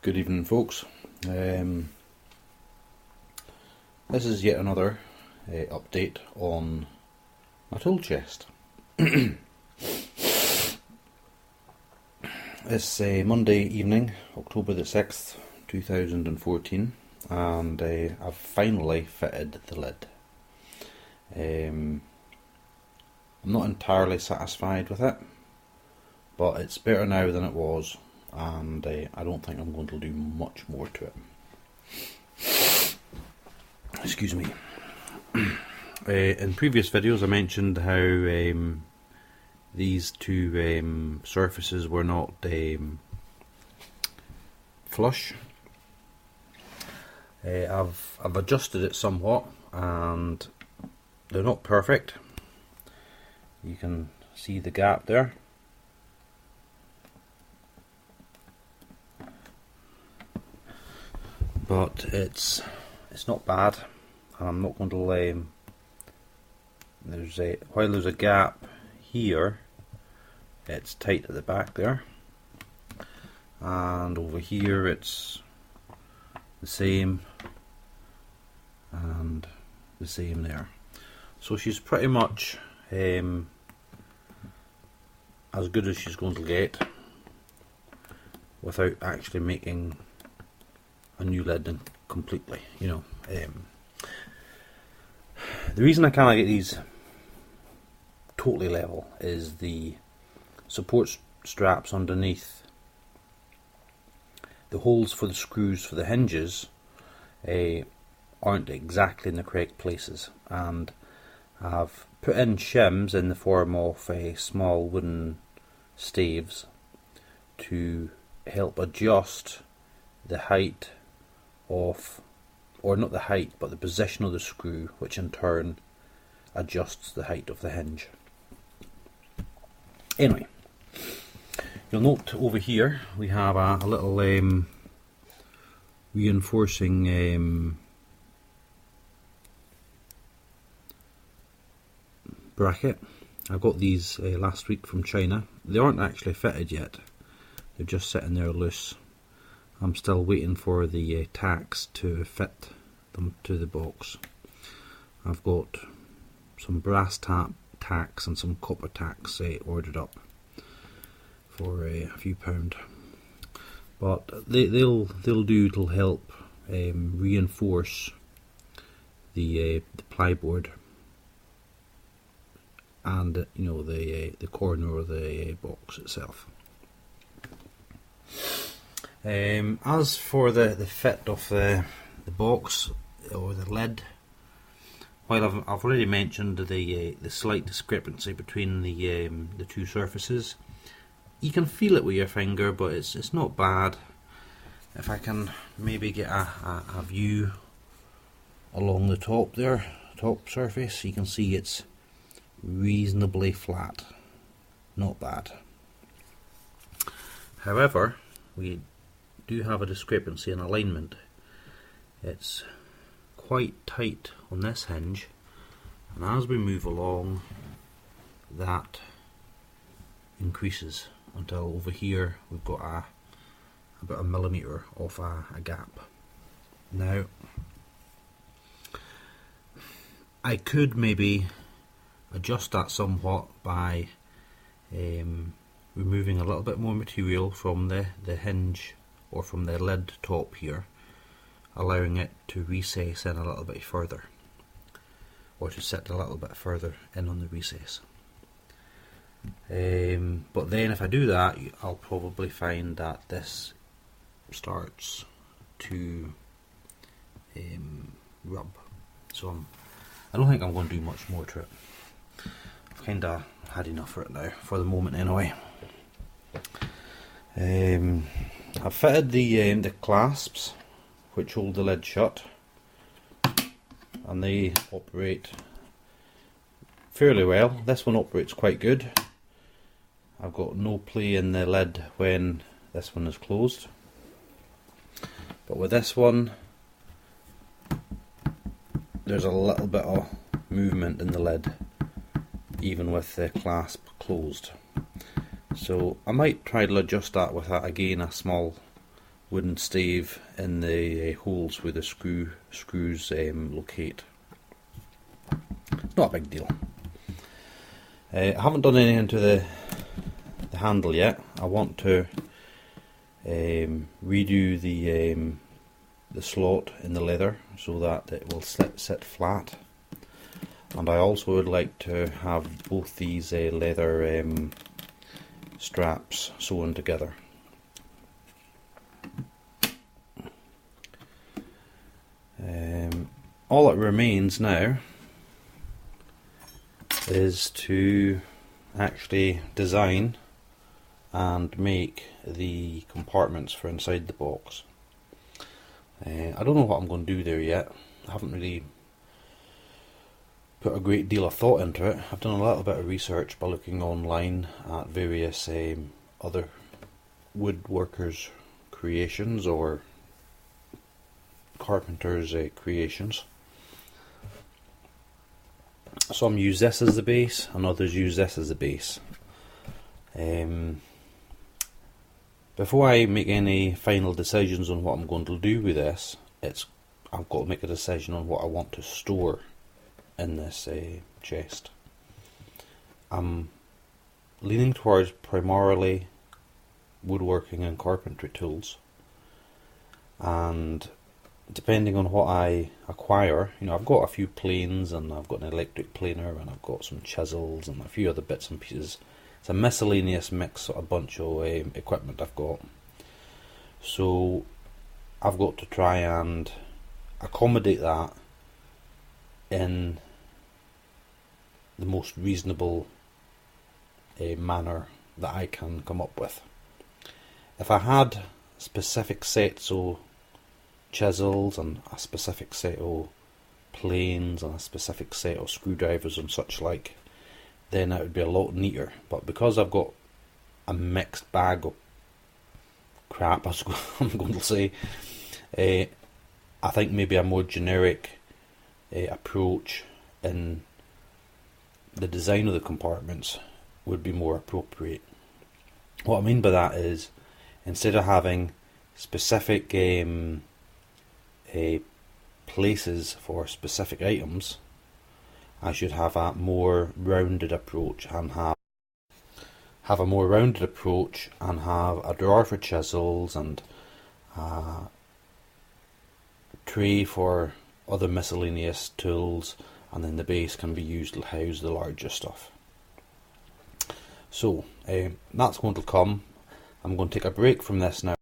Good evening, folks. This is yet another update on my tool chest. It's Monday evening, October the 6th, 2014, and I've finally fitted the lid. I'm not entirely satisfied with it, but it's better now than it was, and I don't think I'm going to do much more to it. Excuse me. In previous videos I mentioned how these two surfaces were not flush. I've adjusted it somewhat, and they're not perfect. You can see the gap there. But it's not bad, and I'm not going to while there's a gap here, it's tight at the back there, and over here it's the same and the same there. So she's pretty much as good as she's going to get without actually making a new lid completely, you know. The reason I can't get these totally level is the support straps underneath. The holes for the screws for the hinges aren't exactly in the correct places, and I've put in shims in the form of small wooden staves to help adjust the height of, or not the height, but the position of the screw, which in turn adjusts the height of the hinge. Anyway, you'll note over here we have a little reinforcing bracket. I got these last week from China. They aren't actually fitted yet, they're just sitting there loose. I'm still waiting for the tacks to fit them to the box. I've got some brass tacks and some copper tacks ordered up for a few pound, but they'll do to help reinforce the plyboard and the corner of the box itself. As for the fit of the box or the lid, while I've already mentioned the slight discrepancy between the two surfaces, you can feel it with your finger, but it's not bad. If I can maybe get a view along the top there, top surface, you can see it's reasonably flat, not bad. However, we do have a discrepancy in alignment. It's quite tight on this hinge, and as we move along that increases until over here we've got about a millimetre of a gap. Now I could maybe adjust that somewhat by removing a little bit more material from the hinge or from the lid top here, allowing it to recess in a little bit further, or to sit a little bit further in on the recess. But then if I do that, I'll probably find that this starts to rub. So I don't think I'm going to do much more to it. I've kind of had enough for it now, for the moment anyway. I've fitted the clasps which hold the lid shut, and they operate fairly well. This one operates quite good. I've got no play in the lid when this one is closed, but with this one there's a little bit of movement in the lid even with the clasp closed. So I might try to adjust that with again a small wooden stave in the holes where the screws locate. It's not a big deal. I haven't done anything to the handle yet. I want to redo the slot in the leather so that it will sit flat, and I also would like to have both these leather straps sewn together. All that remains now is to actually design and make the compartments for inside the box. I don't know what I'm going to do there yet. I haven't really put a great deal of thought into it. I've done a little bit of research by looking online at various other woodworkers' creations or carpenters' creations. Some use this as the base and others use this as the base. Before I make any final decisions on what I'm going to do with this, I've got to make a decision on what I want to store in this chest. I'm leaning towards primarily woodworking and carpentry tools, and depending on what I acquire, I've got a few planes, and I've got an electric planer, and I've got some chisels and a few other bits and pieces. It's a miscellaneous mix, a bunch of equipment I've got. So I've got to try and accommodate that in the most reasonable manner that I can come up with. If I had specific sets of chisels and a specific set of planes and a specific set of screwdrivers and such like, then it would be a lot neater. But because I've got a mixed bag of crap, I'm going to say, I think maybe a more generic approach in the design of the compartments would be more appropriate. What I mean by that is, instead of having specific places for specific items, I should have a more rounded approach and have a more rounded approach and have a drawer for chisels and a tray for other miscellaneous tools, and then the base can be used to house the larger stuff. So that's going to come. I'm going to take a break from this now.